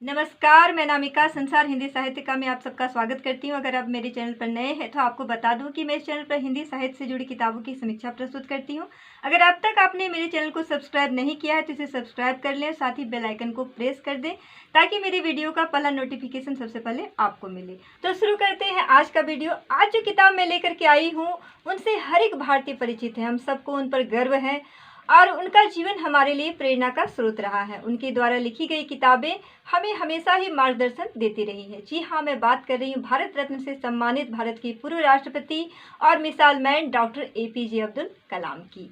नमस्कार, मैं नामिका संसार हिंदी साहित्य में आप सबका स्वागत करती हूं। अगर आप मेरे चैनल पर नए हैं तो आपको बता दूं कि मैं इस चैनल पर हिंदी साहित्य से जुड़ी किताबों की समीक्षा प्रस्तुत करती हूं। अगर अब तक आपने मेरे चैनल को सब्सक्राइब नहीं किया है तो इसे सब्सक्राइब कर लें और साथ ही बेल आइकन को प्रेस कर दें ताकि मेरी वीडियो का पहला नोटिफिकेशन सबसे पहले आपको मिले। तो शुरू करते हैं आज का वीडियो। आज जो किताब मैं लेकर के आई हूँ उनसे हर एक भारतीय परिचित है, हम सबको उन पर गर्व है और उनका जीवन हमारे लिए प्रेरणा का स्रोत रहा है। उनके द्वारा लिखी गई किताबें हमें हमेशा ही मार्गदर्शन देती रही है। जी हाँ, मैं बात कर रही हूँ भारत रत्न से सम्मानित भारत के पूर्व राष्ट्रपति और मिसाल man doctor APJ Abdul Kalam की।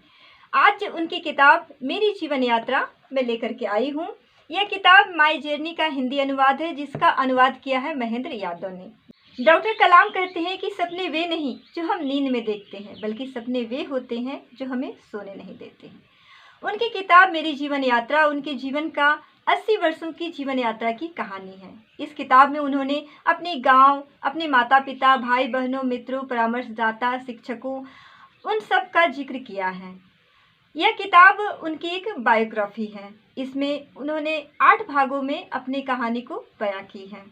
आज उनकी किताब मेरी जीवन यात्रा में लेकर के आई हूँ। यह किताब माई जर्नी का हिंदी अनुवाद है, जिसका अनुवाद किया है महेंद्र यादव ने। डॉक्टर कलाम कहते हैं कि सपने वे नहीं जो हम नींद में देखते हैं, बल्कि सपने वे होते हैं जो हमें सोने नहीं देते हैं। उनकी किताब मेरी जीवन यात्रा उनके जीवन का 80 वर्षों की जीवन यात्रा की कहानी है। इस किताब में उन्होंने अपने गांव, अपने माता पिता, भाई बहनों, मित्रों, परामर्शदाता, शिक्षकों, उन सब का जिक्र किया है। यह किताब उनकी एक बायोग्राफी है। इसमें उन्होंने 8 भागों में अपनी कहानी को बयां की है।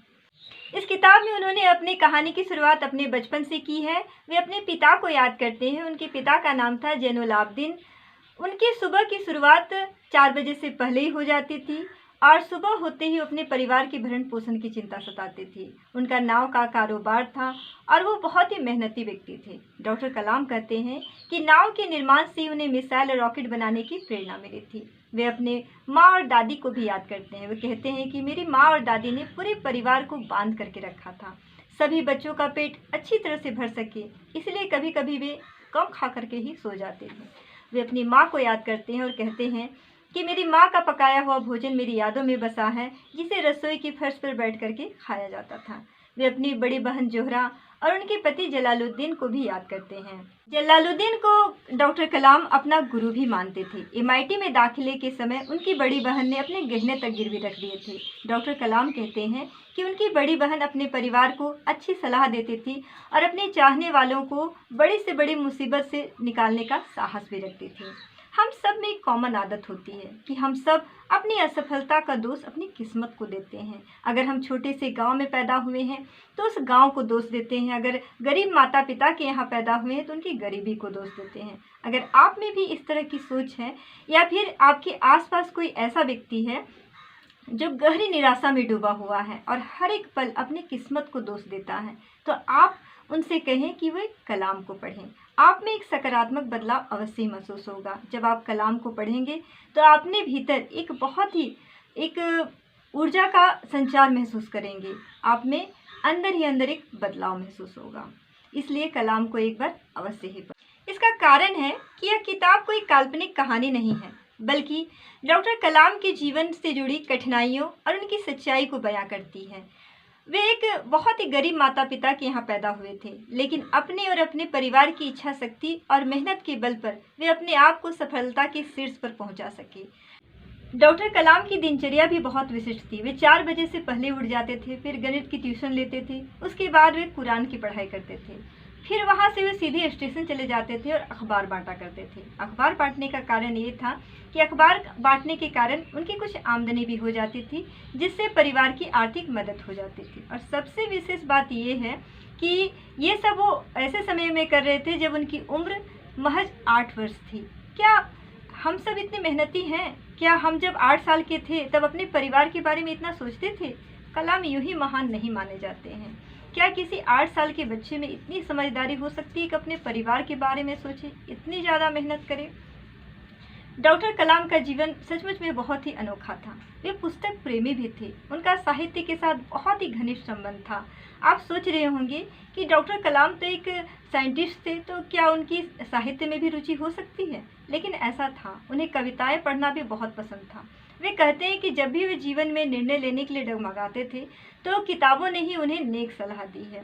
इस किताब में उन्होंने अपनी कहानी की शुरुआत अपने बचपन से की है। वे अपने पिता को याद करते हैं। उनके पिता का नाम था जैनुल आबदीन। उनकी सुबह की शुरुआत 4 बजे से पहले ही हो जाती थी और सुबह होते ही अपने परिवार के भरण पोषण की चिंता सताती थी। उनका नाव का कारोबार था और वो बहुत ही मेहनती व्यक्ति थे। डॉक्टर कलाम कहते हैं कि नाव के निर्माण से उन्हें मिसाइल और रॉकेट बनाने की प्रेरणा मिली थी। वे अपने माँ और दादी को भी याद करते हैं। वे कहते हैं कि मेरी माँ और दादी ने पूरे परिवार को बांध करके रखा था, सभी बच्चों का पेट अच्छी तरह से भर सके, इसलिए कभी कभी वे कम खा करके ही सो जाते थे। वे अपनी माँ को याद करते हैं और कहते हैं कि मेरी माँ का पकाया हुआ भोजन मेरी यादों में बसा है, जिसे रसोई की फर्श पर बैठ करके खाया जाता था। वे अपनी बड़ी बहन जोहरा और उनके पति जलालुद्दीन को भी याद करते हैं। जलालुद्दीन को डॉक्टर कलाम अपना गुरु भी मानते थे। MIT में दाखिले के समय उनकी बड़ी बहन ने अपने गहने तक गिरवी रख दिए थे। डॉक्टर कलाम कहते हैं कि उनकी बड़ी बहन अपने परिवार को अच्छी सलाह देती थी और अपने चाहने वालों को बड़ी से बड़ी मुसीबत से निकालने का साहस भी रखती थी। हम सब में एक कॉमन आदत होती है कि हम सब अपनी असफलता का दोष अपनी किस्मत को देते हैं। अगर हम छोटे से गांव में पैदा हुए हैं तो उस गांव को दोष देते हैं। अगर गरीब माता पिता के यहाँ पैदा हुए हैं तो उनकी गरीबी को दोष देते हैं। अगर आप में भी इस तरह की सोच है या फिर आपके आसपास कोई ऐसा व्यक्ति है जो गहरी निराशा में डूबा हुआ है और हर एक पल अपनी किस्मत को दोष देता है, तो आप उनसे कहें कि वे कलाम को पढ़ें। आप में एक सकारात्मक बदलाव अवश्य महसूस होगा। जब आप कलाम को पढ़ेंगे तो आपने भीतर एक बहुत ही एक ऊर्जा का संचार महसूस करेंगे। आप में अंदर ही अंदर एक बदलाव महसूस होगा। इसलिए कलाम को एक बार अवश्य ही पढ़ें। इसका कारण है कि यह किताब कोई काल्पनिक कहानी नहीं है, बल्कि डॉक्टर कलाम के जीवन से जुड़ी कठिनाइयों और उनकी सच्चाई को बयां करती है। वे एक बहुत ही गरीब माता पिता के यहाँ पैदा हुए थे, लेकिन अपने और अपने परिवार की इच्छा शक्ति और मेहनत के बल पर वे अपने आप को सफलता के शीर्ष पर पहुंचा सके। डॉक्टर कलाम की दिनचर्या भी बहुत विशिष्ट थी। वे 4 बजे से पहले उठ जाते थे, फिर गणित की ट्यूशन लेते थे, उसके बाद वे कुरान की पढ़ाई करते थे, फिर वहाँ से वे सीधे स्टेशन चले जाते थे और अखबार बांटा करते थे। अखबार बांटने का कारण ये था कि अखबार बांटने के कारण उनकी कुछ आमदनी भी हो जाती थी, जिससे परिवार की आर्थिक मदद हो जाती थी। और सबसे विशेष बात ये है कि ये सब वो ऐसे समय में कर रहे थे जब उनकी उम्र महज 8 वर्ष थी। क्या हम सब इतने मेहनती हैं? क्या हम जब 8 साल के थे तब अपने परिवार के बारे में इतना सोचते थे? कलाम यूं ही महान नहीं माने जाते हैं। क्या किसी 8 साल के बच्चे में इतनी समझदारी हो सकती है कि अपने परिवार के बारे में सोचे, इतनी ज़्यादा मेहनत करे? डॉक्टर कलाम का जीवन सचमुच में बहुत ही अनोखा था। वे पुस्तक प्रेमी भी थे। उनका साहित्य के साथ बहुत ही घनिष्ठ संबंध था। आप सोच रहे होंगे कि डॉक्टर कलाम तो एक साइंटिस्ट थे, तो क्या उनकी साहित्य में भी रुचि हो सकती है? लेकिन ऐसा था, उन्हें कविताएं पढ़ना भी बहुत पसंद था। वे कहते हैं कि जब भी वे जीवन में निर्णय लेने के लिए डगमगाते थे तो किताबों ने ही उन्हें नेक सलाह दी है।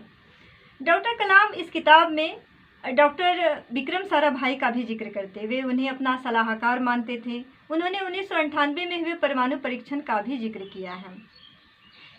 डॉक्टर कलाम इस किताब में डॉक्टर विक्रम साराभाई का भी जिक्र करते हुए उन्हें अपना सलाहकार मानते थे। उन्होंने 1998 में हुए परमाणु परीक्षण का भी जिक्र किया है।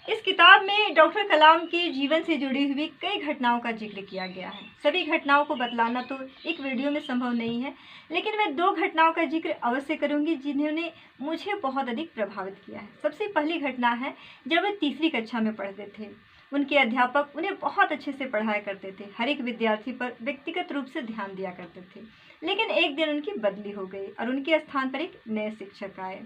इस किताब में डॉक्टर कलाम के जीवन से जुड़ी हुई कई घटनाओं का जिक्र किया गया है। सभी घटनाओं को बतलाना तो एक वीडियो में संभव नहीं है, लेकिन मैं 2 घटनाओं का जिक्र अवश्य करूंगी जिन्होंने मुझे बहुत अधिक प्रभावित किया है। सबसे पहली घटना है जब वे तीसरी कक्षा में पढ़ते थे। उनके अध्यापक उन्हें बहुत अच्छे से पढ़ाया करते थे, हर एक विद्यार्थी पर व्यक्तिगत रूप से ध्यान दिया करते थे। लेकिन एक दिन उनकी बदली हो गई और उनके स्थान पर एक नए शिक्षक आए।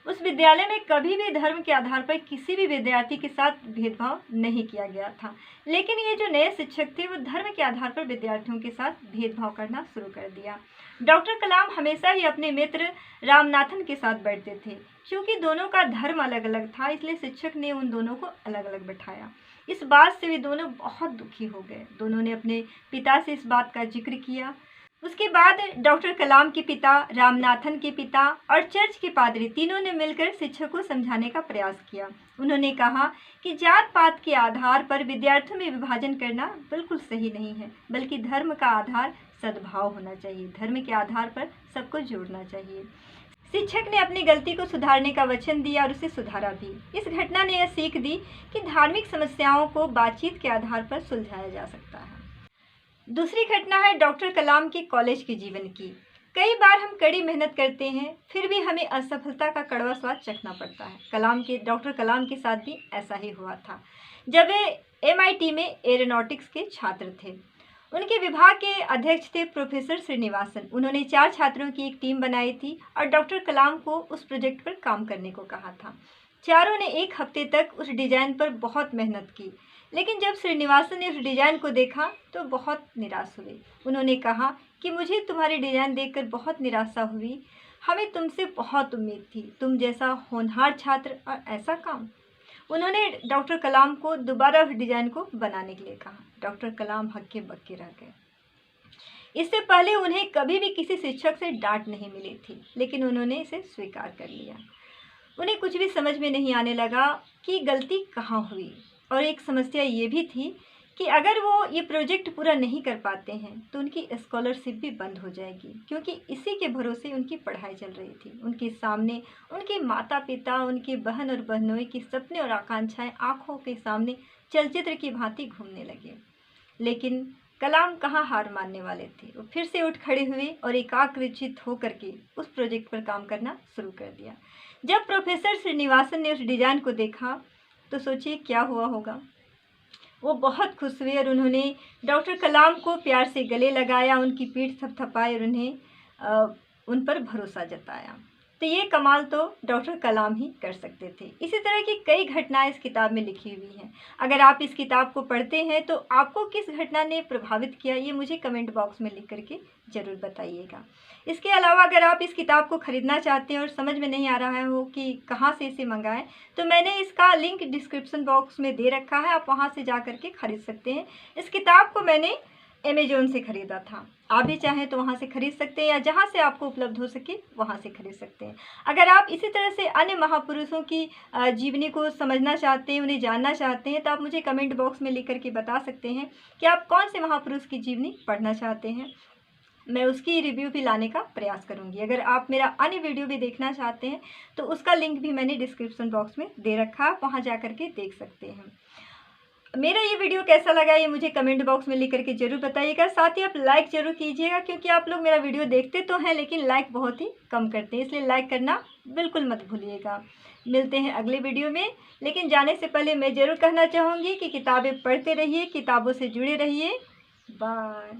उस विद्यालय में कभी भी धर्म के आधार पर किसी भी विद्यार्थी के साथ भेदभाव नहीं किया गया था, लेकिन ये जो नए शिक्षक थे वो धर्म के आधार पर विद्यार्थियों के साथ भेदभाव करना शुरू कर दिया। डॉक्टर कलाम हमेशा ही अपने मित्र रामनाथन के साथ बैठते थे। क्योंकि दोनों का धर्म अलग अलग था, इसलिए शिक्षक ने उन दोनों को अलग अलग बैठाया। इस बात से वे दोनों बहुत दुखी हो गए। दोनों ने अपने पिता से इस बात का जिक्र किया। उसके बाद डॉक्टर कलाम के पिता, रामनाथन के पिता और चर्च के पादरी तीनों ने मिलकर शिक्षक को समझाने का प्रयास किया। उन्होंने कहा कि जात पात के आधार पर विद्यार्थियों में विभाजन करना बिल्कुल सही नहीं है, बल्कि धर्म का आधार सद्भाव होना चाहिए। धर्म के आधार पर सबको जोड़ना चाहिए। शिक्षक ने अपनी गलती को सुधारने का वचन दिया और उसे सुधारा भी। इस घटना ने यह सीख दी कि धार्मिक समस्याओं को बातचीत के आधार पर सुलझाया जा सकता है। दूसरी घटना है डॉक्टर कलाम के कॉलेज के जीवन की। कई बार हम कड़ी मेहनत करते हैं, फिर भी हमें असफलता का कड़वा स्वाद चखना पड़ता है। डॉक्टर कलाम के साथ भी ऐसा ही हुआ था जब वे MIT में एरोनॉटिक्स के छात्र थे। उनके विभाग के अध्यक्ष थे प्रोफेसर श्रीनिवासन। उन्होंने 4 छात्रों की एक टीम बनाई थी और डॉक्टर कलाम को उस प्रोजेक्ट पर काम करने को कहा था। चारों ने 1 हफ्ते तक उस डिजाइन पर बहुत मेहनत की, लेकिन जब श्रीनिवासन ने उस डिजाइन को देखा तो बहुत निराश हुए। उन्होंने कहा कि मुझे तुम्हारी डिजाइन देखकर बहुत निराशा हुई। हमें तुमसे बहुत उम्मीद थी, तुम जैसा होनहार छात्र और ऐसा काम। उन्होंने डॉक्टर कलाम को दोबारा उस डिजाइन को बनाने के लिए कहा। डॉक्टर कलाम हक्के बक्के रह गए। इससे पहले उन्हें कभी भी किसी शिक्षक से डांट नहीं मिली थी, लेकिन उन्होंने इसे स्वीकार कर लिया। उन्हें कुछ भी समझ में नहीं आने लगा कि गलती कहाँ हुई। और एक समस्या ये भी थी कि अगर वो ये प्रोजेक्ट पूरा नहीं कर पाते हैं तो उनकी स्कॉलरशिप भी बंद हो जाएगी, क्योंकि इसी के भरोसे उनकी पढ़ाई चल रही थी। उनके सामने उनके माता पिता, उनके बहन और बहनोई के सपने और आकांक्षाएं आंखों के सामने चलचित्र की भांति घूमने लगे। लेकिन कलाम कहाँ हार मानने वाले थे। वो फिर से उठ खड़े हुए और एकाग्रचित्त होकर के उस प्रोजेक्ट पर काम करना शुरू कर दिया। जब प्रोफेसर श्रीनिवासन ने उस डिजाइन को देखा तो सोचिए क्या हुआ होगा। वो बहुत खुश हुए और उन्होंने डॉक्टर कलाम को प्यार से गले लगाया, उनकी पीठ थपथपाई और उन्हें उन पर भरोसा जताया। तो ये कमाल तो डॉक्टर कलाम ही कर सकते थे। इसी तरह की कई घटनाएं इस किताब में लिखी हुई हैं। अगर आप इस किताब को पढ़ते हैं तो आपको किस घटना ने प्रभावित किया, ये मुझे कमेंट बॉक्स में लिख करके ज़रूर बताइएगा। इसके अलावा अगर आप इस किताब को ख़रीदना चाहते हैं और समझ में नहीं आ रहा हो कि कहाँ से इसे मंगाएं, तो मैंने इसका लिंक डिस्क्रिप्शन बॉक्स में दे रखा है, आप वहाँ से जा कर के ख़रीद सकते हैं। इस किताब को मैंने अमेज़ॉन से ख़रीदा था। आप भी चाहें तो वहाँ से ख़रीद सकते हैं, या जहाँ से आपको उपलब्ध हो सके वहाँ से ख़रीद सकते हैं। अगर आप इसी तरह से अन्य महापुरुषों की जीवनी को समझना चाहते हैं, उन्हें जानना चाहते हैं, तो आप मुझे कमेंट बॉक्स में लिख कर के बता सकते हैं कि आप कौन से महापुरुष की जीवनी पढ़ना चाहते हैं। मैं उसकी रिव्यू भी लाने का प्रयास करूंगी। अगर आप मेरा अन्य वीडियो भी देखना चाहते हैं तो उसका लिंक भी मैंने डिस्क्रिप्शन बॉक्स में दे रखा है, वहाँ जा कर के देख सकते हैं। मेरा ये वीडियो कैसा लगा ये मुझे कमेंट बॉक्स में लिख करके ज़रूर बताइएगा। साथ ही आप लाइक ज़रूर कीजिएगा, क्योंकि आप लोग मेरा वीडियो देखते तो हैं लेकिन लाइक बहुत ही कम करते हैं, इसलिए लाइक करना बिल्कुल मत भूलिएगा। मिलते हैं अगले वीडियो में, लेकिन जाने से पहले मैं ज़रूर कहना चाहूँगी कि किताबें पढ़ते रहिए, किताबों से जुड़े रहिए। बाय।